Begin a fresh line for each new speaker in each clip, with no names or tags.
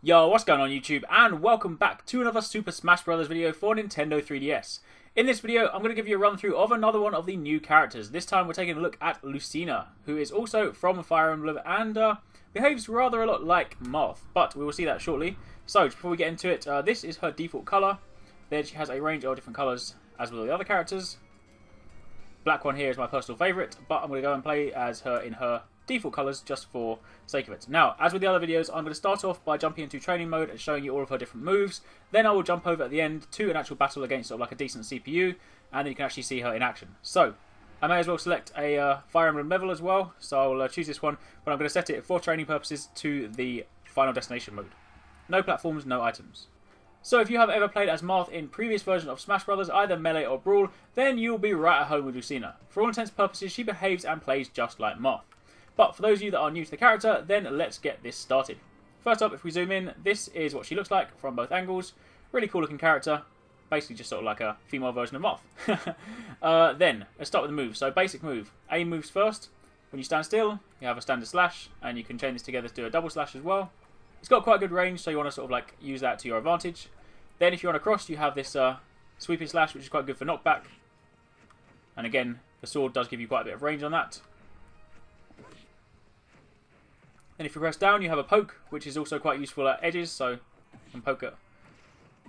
Yo, what's going on YouTube, and welcome back to another Super Smash Bros. Video for Nintendo 3DS. In this video, I'm going to give you a run through of another one of the new characters. This time we're taking a look at Lucina, who is also from Fire Emblem and behaves rather a lot like Marth, but we will see that shortly. So, before we get into it, this is her default colour. Then she has a range of different colours, as with all the other characters. Black one here is my personal favourite, but I'm going to go and play as her in her default colours just for sake of it. Now, as with the other videos, I'm going to start off by jumping into training mode and showing you all of her different moves. Then I will jump over at the end to an actual battle against sort of like a decent CPU, and then you can actually see her in action. So, I may as well select a Fire Emblem level as well, so I will choose this one, but I'm going to set it for training purposes to the Final Destination mode. No platforms, no items. So if you have ever played as Marth in previous versions of Smash Bros, either Melee or Brawl, then you'll be right at home with Lucina. For all intents and purposes, she behaves and plays just like Marth. But for those of you that are new to the character, then let's get this started. First up, if we zoom in, this is what she looks like from both angles. Really cool looking character. Basically just sort of like a female version of Marth. Then, let's start with the moves. So basic move. A moves first. When you stand still, you have a standard slash, and you can chain this together to do a double slash as well. It's got quite good range, so you want to sort of like use that to your advantage. Then if you're on a cross, you have this sweeping slash, which is quite good for knockback. And again, the sword does give you quite a bit of range on that. Then if you press down, you have a poke, which is also quite useful at edges, so you can poke at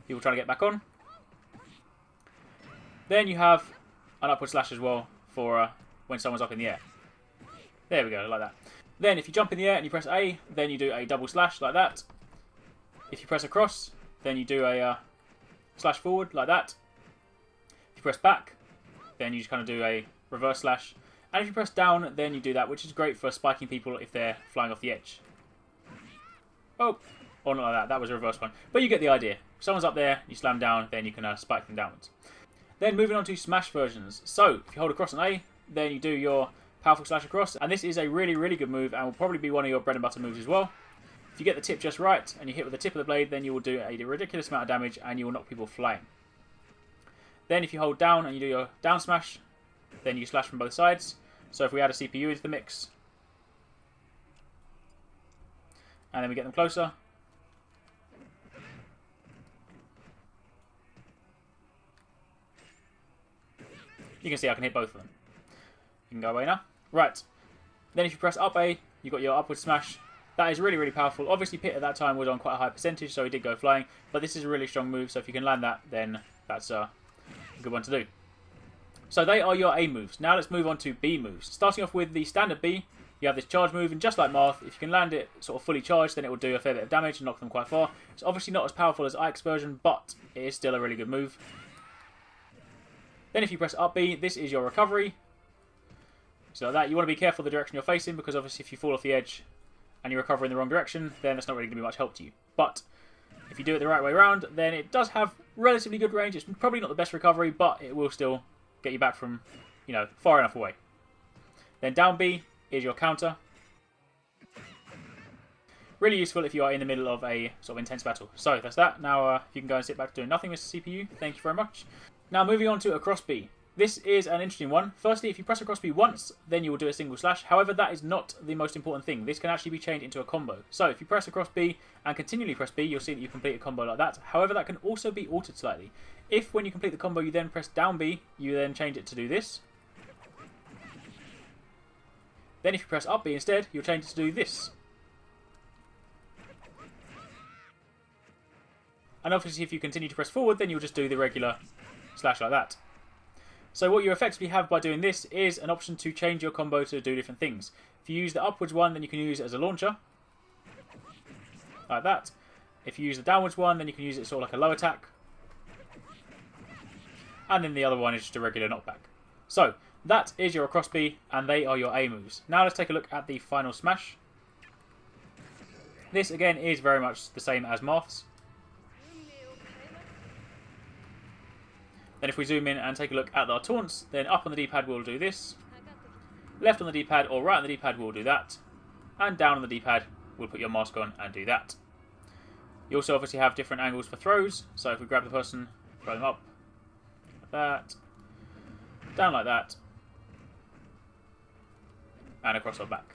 people trying to get back on. Then you have an upward slash as well for when someone's up in the air. There we go, like that. Then if you jump in the air and you press A, then you do a double slash like that. If you press across, then you do a slash forward like that. If you press back, then you just kind of do a reverse slash. And if you press down, then you do that, which is great for spiking people if they're flying off the edge. Oh, or not like that. That was a reverse one. But you get the idea. If someone's up there, you slam down, then you can spike them downwards. Then moving on to Smash versions. So, if you hold across on A, then you do your powerful slash across. And this is a really, really good move and will probably be one of your bread and butter moves as well. If you get the tip just right and you hit with the tip of the blade, then you will do a ridiculous amount of damage and you will knock people flying. Then if you hold down and you do your down smash, then you slash from both sides. So if we add a CPU into the mix, and then we get them closer, you can see I can hit both of them. You can go away now. Right. Then if you press up A, you've got your upward smash. That is really, really powerful. Obviously Pit at that time was on quite a high percentage, so he did go flying. But this is a really strong move, so if you can land that, then that's a good one to do. So they are your A moves. Now let's move on to B moves. Starting off with the standard B, you have this charge move, and just like Marth, if you can land it sort of fully charged, then it will do a fair bit of damage and knock them quite far. It's obviously not as powerful as Arekkz version, but it is still a really good move. Then if you press up B, this is your recovery. So like that, you want to be careful the direction you're facing, because obviously if you fall off the edge and you recover in the wrong direction, then that's not really going to be much help to you. But if you do it the right way around, then it does have relatively good range. It's probably not the best recovery, but it will still get you back from, you know, far enough away. Then down B is your counter. Really useful if you are in the middle of a sort of intense battle. So that's that. Now you can go and sit back doing nothing, Mr. CPU. Thank you very much. Now moving on to across B. This is an interesting one. Firstly, if you press across B once, then you will do a single slash. However, that is not the most important thing. This can actually be changed into a combo. So if you press across B and continually press B, you'll see that you complete a combo like that. However, that can also be altered slightly. If when you complete the combo you then press down B, you then change it to do this. Then if you press up B instead, you'll change it to do this. And obviously if you continue to press forward, then you'll just do the regular slash like that. So what you effectively have by doing this is an option to change your combo to do different things. If you use the upwards one, then you can use it as a launcher. Like that. If you use the downwards one, then you can use it sort of like a low attack. And then the other one is just a regular knockback. So, that is your across B, and they are your A moves. Now let's take a look at the final smash. This again is very much the same as Marth's. Then if we zoom in and take a look at our taunts, then up on the D-pad we'll do this. Left on the D-pad or right on the D-pad we'll do that. And down on the D-pad we'll put your mask on and do that. You also obviously have different angles for throws. So if we grab the person, throw them up. Like that. Down like that. And across our back.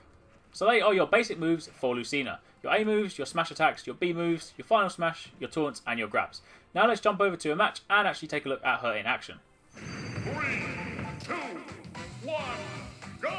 So they are your basic moves for Lucina. your A moves, your smash attacks, your B moves, your final smash, your taunts, and your grabs. Now let's jump over to a match and actually take a look at her in action.
3, 2, 1, go!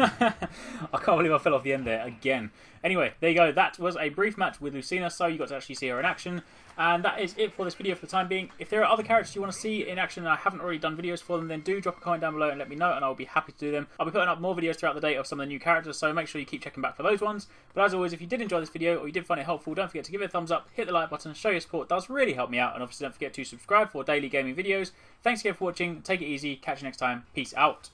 I can't believe I fell off the end there again. Anyway, there you go. That was a brief match with Lucina, so you got to actually see her in action. And that is it for this video for the time being. If there are other characters you want to see in action and I haven't already done videos for them, then do drop a comment down below and let me know, and I'll be happy to do them. I'll be putting up more videos throughout the day of some of the new characters, so make sure you keep checking back for those ones. But as always, if you did enjoy this video or you did find it helpful, don't forget to give it a thumbs up, hit the like button, show your support. It does really help me out, and obviously don't forget to subscribe for daily gaming videos. Thanks again for watching. Take it easy. Catch you next time. Peace out.